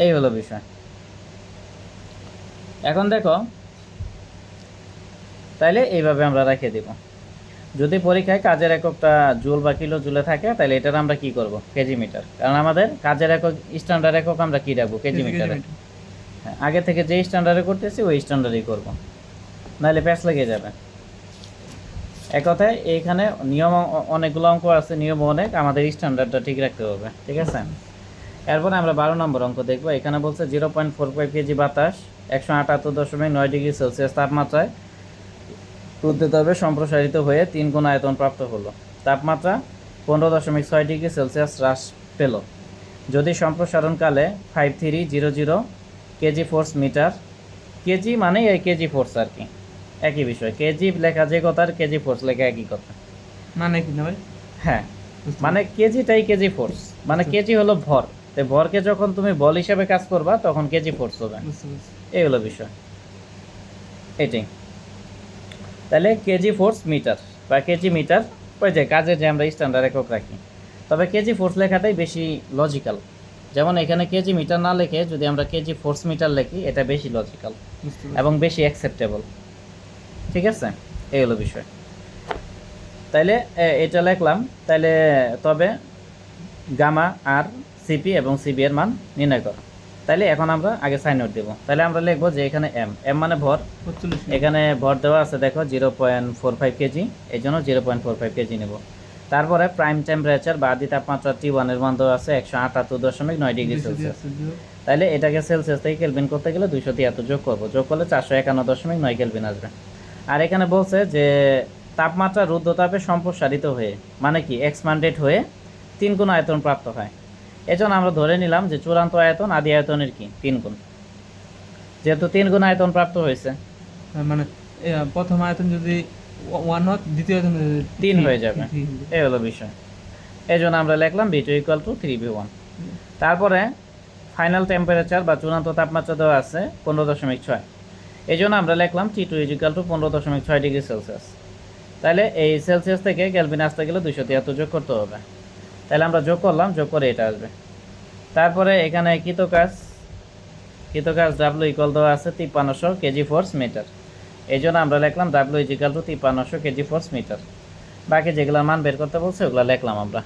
এই হলো বিষয়। এখন দেখো, তাইলে এইভাবে আমরা রেখে দিব। যদি পরীক্ষায় কাজের এককটা জুল বা কিলো জুলে থাকে, তাহলে এটার আমরা কি করব, কেজি মিটার। কারণ আমাদের কাজের একক স্ট্যান্ডার্ড একক আমরা কি রাখবো, কেজি মিটারে। হ্যাঁ, আগে থেকে যে স্ট্যান্ডার্ডে করতেছি ওই স্ট্যান্ডার্ডেই করব, নাহলে প্যাচ লেগে যাবে। এক কথায় এইখানে নিয়ম অনেকগুলো অঙ্ক আছে, নিয়ম অনেক, আমাদের স্ট্যান্ডার্ডটা ঠিক রাখতে হবে, ঠিক আছে। এরপরে আমরা 12 নম্বর অঙ্ক দেখব। এখানে বলছে 0.45 কেজি বাতাস 178.9 ডিগ্রি সেলসিয়াস তাপমাত্রায় উত্তেজভাবে সম্প্রসারিত হয়ে 3 গুণ আয়তন প্রাপ্ত হলো। তাপমাত্রা 15.6 ডিগ্রি সেলসিয়াস হ্রাস পেল যদি সম্প্রসারণকালে 5300 কেজি ফোর্স মিটার, কেজি মানে এই কেজি ফোর্স আর কি, একই বিষয়। কেজি লেখা যে কথা আর কেজি ফোর্স লেখা একই কথা, মানে কি না ভাই? হ্যাঁ, মানে কেজিটাই কেজি ফোর্স, মানে কেজি হলো ভর, তো ভরকে যখন তুমি বল হিসাবে কাজ করবা তখন কেজি ফোর্স হবে, এই হলো বিষয়, এটাই। তাহলে কেজি ফোর্স মিটার বা কেজি মিটার, ওই যে কাজের যে আমরা স্ট্যান্ডার্ড একক রাখি। তবে কেজি ফোর্স লেখাটাই বেশি লজিক্যাল। যেমন এখানে কেজি মিটার না লিখে যদি আমরা কেজি ফোর্স মিটার লিখি, এটা বেশি লজিক্যাল এবং বেশি অ্যাকসেপ্টেবল, ঠিক আছে। এই হলো বিষয়। তাইলে এটা লিখলাম। তাইলে তবে গামা আর সিপি এবং সিবি এর মান নির্ণয় করো। তাইলে এখন আমরা আগে সাইন নোট দেবো। তাহলে আমরা লিখবো যে এখানে এম, এম মানে ভর, এখানে ভর দেওয়া আছে দেখো 0.45 কেজি, এই জন্য 0.45 কেজি নেব। তারপরে প্রাইম টেম্পারেচার বা আদি তাপমাত্রা T1 এর মান দেওয়া আছে 178.9 ডিগ্রি সেলসিয়াস। তাহলে এটাকে সেলসিয়াস থেকে কেলভিন করতে গেলে 273 যোগ করবো, যোগ করলে 451.9 কেলভিন আসবে। আর এখানে বলছে যে তাপমাত্রা রুদ্ধতাপে সম্প্রসারিত হয়ে, মানে কি এক্সপান্ডেড হয়ে 3 গুণ আয়তন প্রাপ্ত হয়। এজন্য আমরা ধরে নিলাম যে চূড়ান্ত আয়তন আদি আয়তনের কি 3 গুণ, যেহেতু 3 গুণ আয়তন প্রাপ্ত হয়েছে, মানে প্রথম আয়তন যদি 1 হয়, দ্বিতীয় আয়তন 3 হয়ে যাবে, এই হলো বিষয়। এই জন্য আমরা লিখলাম V2 = 3V1। তারপরে ফাইনাল টেম্পারেচার বা চূড়ান্ত তাপমাত্রা দেওয়া আছে 15.6, এই জন্য আমরা লিখলাম T2 = 15.6 ডিগ্রি সেলসিয়াস। তাহলে এই সেলসিয়াস থেকে কেলভিন আসতে গেলে 273 যোগ করতে হবে। তাহলে আমরা যোগ করলাম, যোগ করে এটা আসবে। তারপরে এখানে কৃতকাজ W ইকুয়াল দেওয়া আছে 5300 কেজি ফোর্স মিটার, এই জন্য আমরা লিখলাম W = 5300 কেজি ফোর্স মিটার। বাকি যেগুলোর মান বের করতে বলছে ওগুলো লিখলাম আমরা।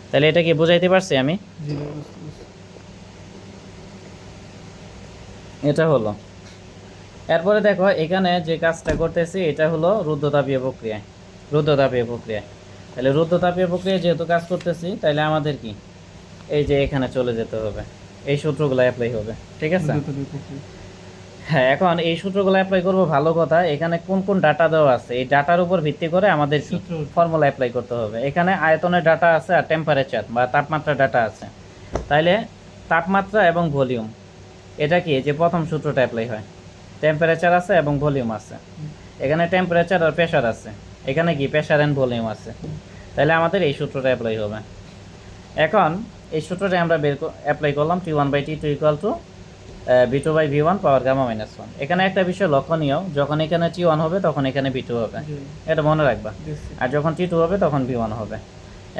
তাহলে এটা কি বুঝাইতে পারছি আমি? এটা হলো। এরপরে দেখো এখানে যে কাজটা করতেছি এটা হলো রুদ্ধতাপীয় প্রক্রিয়া। তাহলে রুদ্ধতাপীয় প্রক্রিয়া যেহেতু কাজ করতেছি, তাহলে আমাদের কি এই যে এখানে চলে যেতে হবে, এই সূত্রগুলো অ্যাপ্লাই হবে, ঠিক আছে। হ্যাঁ, এখন এই সূত্রগুলো অ্যাপ্লাই করব, ভালো কথা। এখানে কোন কোন ডাটা দেওয়া আছে, এই ডাটার উপর ভিত্তি করে আমাদের ফর্মুলা অ্যাপ্লাই করতে হবে। এখানে আয়তনের ডাটা আছে আর টেম্পারেচার বা তাপমাত্রা ডাটা আছে। তাইলে তাপমাত্রা এবং ভলিউম, এটা কি যে প্রথম সূত্রটা অ্যাপ্লাই হয়। টেম্পারেচার আছে এবং ভলিউম আছে, এখানে টেম্পারেচার আর প্রেশার আছে, এখানে কি প্রেশার অ্যান্ড ভলিউম আছে। তাহলে আমাদের এই সূত্রটা অ্যাপ্লাই হবে। এখন এই সূত্রটা আমরা অ্যাপ্লাই করলাম, T1/T2 = V2/V1 পাওয়ার গামা -1। এখানে একটা বিষয় লক্ষণীয়, যখন এখানে T1 হবে তখন এখানে V2 হবে, এটা মনে রাখবা। আর যখন T2 হবে তখন V1 হবে।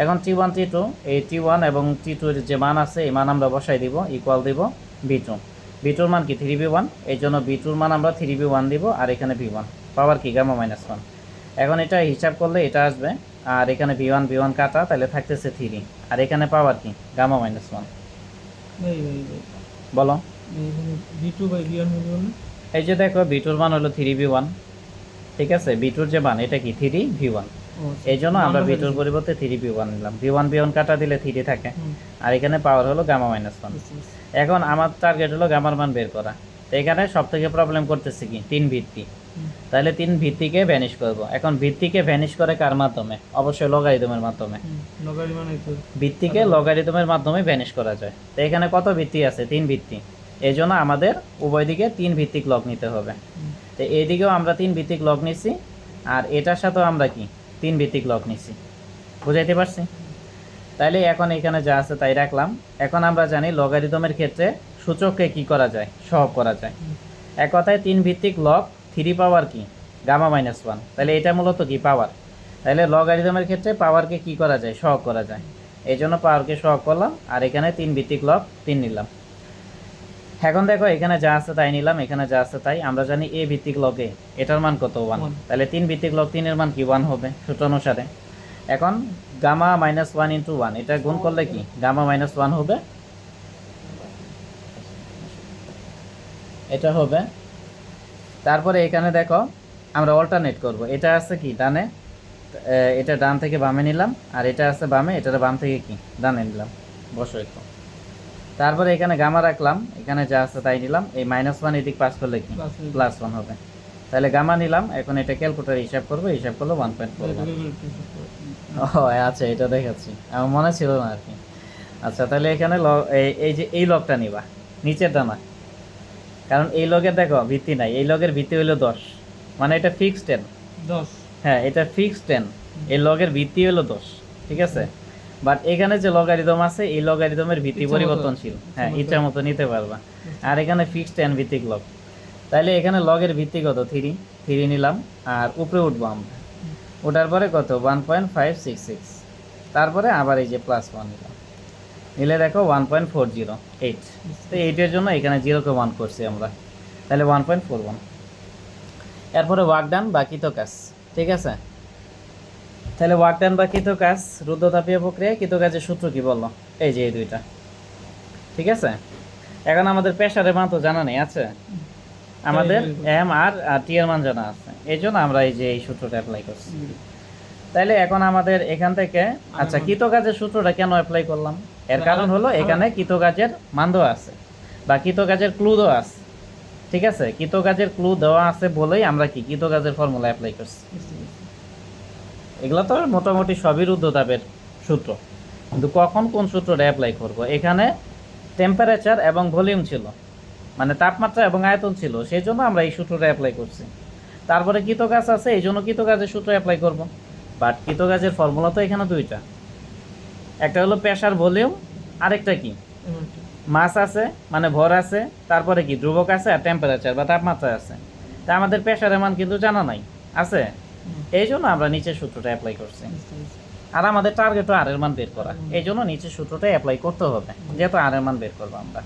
এখন T1 T2, এই T1 এবং T2 এর যে মান আছে এই মান আমরা বসাই দিব, ইকুয়াল দিব V2। V2 মান কি 3V1, এই জন্য V2 মান আমরা 3V1 দিব, আর এখানে V1 পাওয়ার কি গামা -1। এখন এটা হিসাব করলে এটা আসবে, আর এখানে V1 কাটা, তাহলে থাকতেছে 3, আর এখানে পাওয়ার কি গামা -1। বলো এই যে দেখো V2 মান হলো 3V1, ঠিক আছে। V2 যে মান এটা কি 3V1, এই জন্য আমরা V2 পরিবর্তে 3V1 নিলাম। V1 কাটা দিলে 3 থাকে, আর এখানে পাওয়ার হলো গামা -1। এখন আমার টার্গেট হলো গামার মান বের করা। তো এখানে সব থেকে প্রবলেম করতেছে কি 3 ভিত্তি, তাহলে 3 ভিত্তিকে ভ্যানিশ করব। এখন ভিত্তিকে ভ্যানিশ করে কার মাধ্যমে? অবশ্যই লগারিদমের মাধ্যমে। ভিত্তিকে লগারিদমের মাধ্যমে ভ্যানিশ করা যায়। তো এখানে কত ভিত্তি আছে? 3 ভিত্তি, এই জন্য আমাদের উভয় দিকে 3 ভিত্তিক লগ নিতে হবে। তো এইদিকেও আমরা 3 ভিত্তিক লগ নিছি, আর এটার সাথেও আমরা কি 3 ভিত্তিক লগ নিছি। বুঝাইতে পারছি? তাইলে এখন এখানে যা আছে তাই রাখলাম। এখন আমরা জানি লগারিদমের ক্ষেত্রে সূচককে কি করা যায়? সহগ করা যায়। এক কথায় 3 ভিত্তিক লগ 3 পাওয়ার কি গামা -1, তাহলে এটা মূলত কি পাওয়ার। তাহলে লগারিদমের ক্ষেত্রে পাওয়ারকে কি করা যায়? সহগ করা যায়। এই জন্য পাওয়ারকে সহগ করলাম, আর এখানে 3 ভিত্তিক লগ 3 নিলাম। এখন দেখো এখানে যা আছে তাই নিলাম, এখানে যা আছে তাই। আমরা জানি এ ভিত্তিক লগে এটার মান কত 1, One. তাহলে 3 ভিত্তিক লগ 3 এর মান কি 1 হবে সূত্র অনুসারে। এখন গামা মাইনাস 1 ইন্টু 1 এটা গুণ করলে কি গামা মাইনাস 1 হবে, এটা হবে। তারপরে এখানে দেখো আমরা অল্টারনেট করব, এটা আছে কি ডানে, এটা ডান থেকে বামে নিলাম, আর এটা আছে বামে, এটার বাম থেকে কি ডানে নিলাম, বসো একটু। তারপরে এখানে গামা রাখলাম, এখানে যা আছে তাই নিলাম, এই -1 এদিক পাস করলে কি +1 হবে, তাহলে গামা নিলাম। এখন এটা ক্যালকুলেটর হিসাব করবো, হিসাব করলো 1.4। ও আচ্ছা, এটা দেখাচ্ছি, আমার মনে ছিল না আর কি। আচ্ছা, তাহলে এখানে এই যে এই লগটা নিবা, নিচের ডানা, কারণ এই লগের দেখো ভিত্তি নাই, এই লগের ভিত্তি হলো 10, মানে এটা ফিক্সড 10। 10। হ্যাঁ, এটা ফিক্সড 10, এই লগের ভিত্তি হলো 10, ঠিক আছে। বাট এখানে যে লগারিদম আছে এই লগারিদমের ভিত্তি ইচ্ছা মতো, পরিবর্তনশীল, হ্যাঁ ইচ্ছা মতো। ইচ্ছা মতো নিতে পারবা। আর এখানে ফিক্সড 10 ভিত্তিক লগ, তাহলে এখানে লগের ভিত্তি কত 3 নিলাম, আর উপরে উঠবো আমরা, ওঠার পরে কত 1.566, তারপরে আবার এই যে +1 নিলাম, নিলে দেখো 1.408। তো এইটার জন্য এখানে 0কে 1 করছি আমরা, তাহলে 1.41। এরপরে ওয়ার্ক ডান বাকি তো কাজ, ঠিক আছে। তাহলে ওয়ার্ক ডান বাকি তো কাজ, রুদ্ধতাপীয় প্রক্রিয়া কৃতকাজের সূত্র কি বললো, এই যে এই দুইটা, ঠিক আছে। এখন আমাদের প্রেসারের মান তো জানা নেই, আছে আমাদের এম আর টি এর মান জানা আছে, এই জন্য আমরা এই যে এই সূত্রটা অ্যাপ্লাই করছি। তাইলে এখন আমাদের এখান থেকে আচ্ছা কৃতকাজের সূত্রটা কেন অ্যাপ্লাই করলাম, এর কারণ হলো এখানে কৃতকাজের মান দেওয়া আছে বা কৃতকাজের ক্লু দেওয়া আছে, ঠিক আছে। কৃতকাজের ক্লু দেওয়া আছে বলেই আমরা কি কৃতকাজের ফর্মুলা অ্যাপ্লাই করছি। এগুলো তো মোটামুটি সবই রুদ্ধতাপের সূত্র, কিন্তু কখন কোন সূত্রটা অ্যাপ্লাই করব, এখানে টেম্পারেচার এবং ভলিউম ছিল, মানে তাপমাত্রা এবং আয়তন ছিল, সেই জন্য আমরা এই সূত্রটা অ্যাপ্লাই করছি। তারপরে কৃতকাজ আছে, এই জন্য কৃতকাজের সূত্র অ্যাপ্লাই করব। বাট কৃতকাজের ফর্মুলা তো এখানে দুইটা, একটা হলো প্রেসার ভলিউম, আরেকটা কি মাস আছে মানে ভর আছে, তারপরে কি ধ্রুবক আছে, আর টেম্পারেচার বা তাপমাত্রা আছে। তা আমাদের প্রেসারের মান কিন্তু জানা নাই, আছে, এই জন্য আমরা নিচের সূত্রটা অ্যাপ্লাই করছি। আর আমাদের টার্গেট আর এর মান বের করা, এই জন্য নিচের সূত্রটা অ্যাপ্লাই করতে হবে, যেহেতু আর এর মান বের করবো আমরা।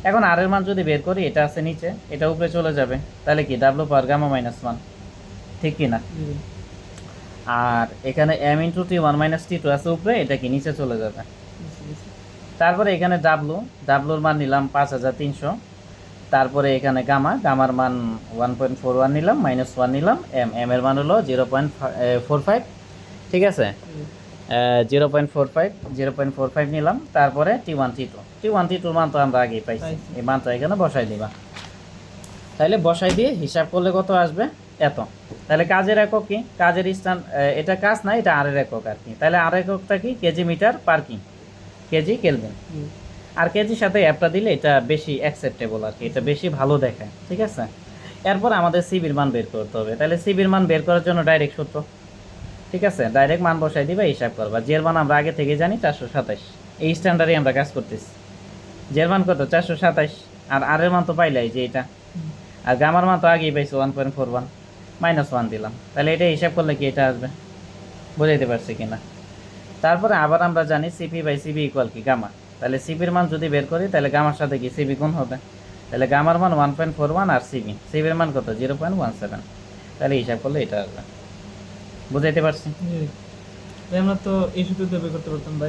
এখন আর এর মান যদি বের করি, এটা আছে নিচে, এটা উপরে চলে যাবে, তাহলে কি ডাব্লু পাওয়ার গামা -1, ঠিক কি না। আর এখানে m ইন্টু T1 - T2 আছে উপরে, এটা কি নিচে চলে যাবে। তারপরে এখানে ডাব্লুর মান নিলাম 5300, তারপরে এখানে গামার মান 1.41 নিলাম, -1 নিলাম, এম এর মান হলো 0.45, ঠিক আছে। 0.45 নিলাম, তারপরে T1 T2 মান তো আমরা আগেই পাইছি, এই মানটা এখানে বসাই দিবা। তাহলে বসাই দিয়ে হিসাব করলে কত আসবে এত। তাহলে কাজের একক কি, কাজের স্থান, এটা কাজ না, এটা আর এর একক আর কি। তাহলে আর এককটা কি কেজি মিটার পার কি, কেজি কেলভিন। আর কেজির সাথে অ্যাপটা দিলে এটা বেশি অ্যাকসেপ্টেবল আর কি, এটা বেশি ভালো দেখায়, ঠিক আছে। এরপর আমাদের সিবির মান বের করতে হবে, তাহলে সিবির মান বের করার জন্য ডাইরেক্ট সূত্র, ঠিক আছে, ডাইরেক্ট মান বসাই দিবা, হিসাব করবা। জের মান আমরা আগে থেকে জানি 427, এই স্ট্যান্ডার্ডে আমরা কাজ করতেছি। জের মান কত 427, আর আর এর মান তো পাইলাই যে এটা, আর গামার মান তো আগেই পাইছো 1.41, -1 দিলাম, তাহলে এটা হিসাব করলে কি এটা আসবে, বুঝাইতে পারছি কিনা। তারপরে আবার আমরা জানি CP/CB ইকুয়াল কি গামা, তাহলে সিবির মান যদি বের করি, তাহলে গামার সাথে কি সিবি গুণ হবে, তাহলে গামার মান 1.41 আর সিবির মান কত 0.17, তাহলে হিসাব করলে এটা আসবে। বুঝাইতে পারছি। আমরা তো এই সূত্র দিয়ে বের করতে পারতাম ভাই।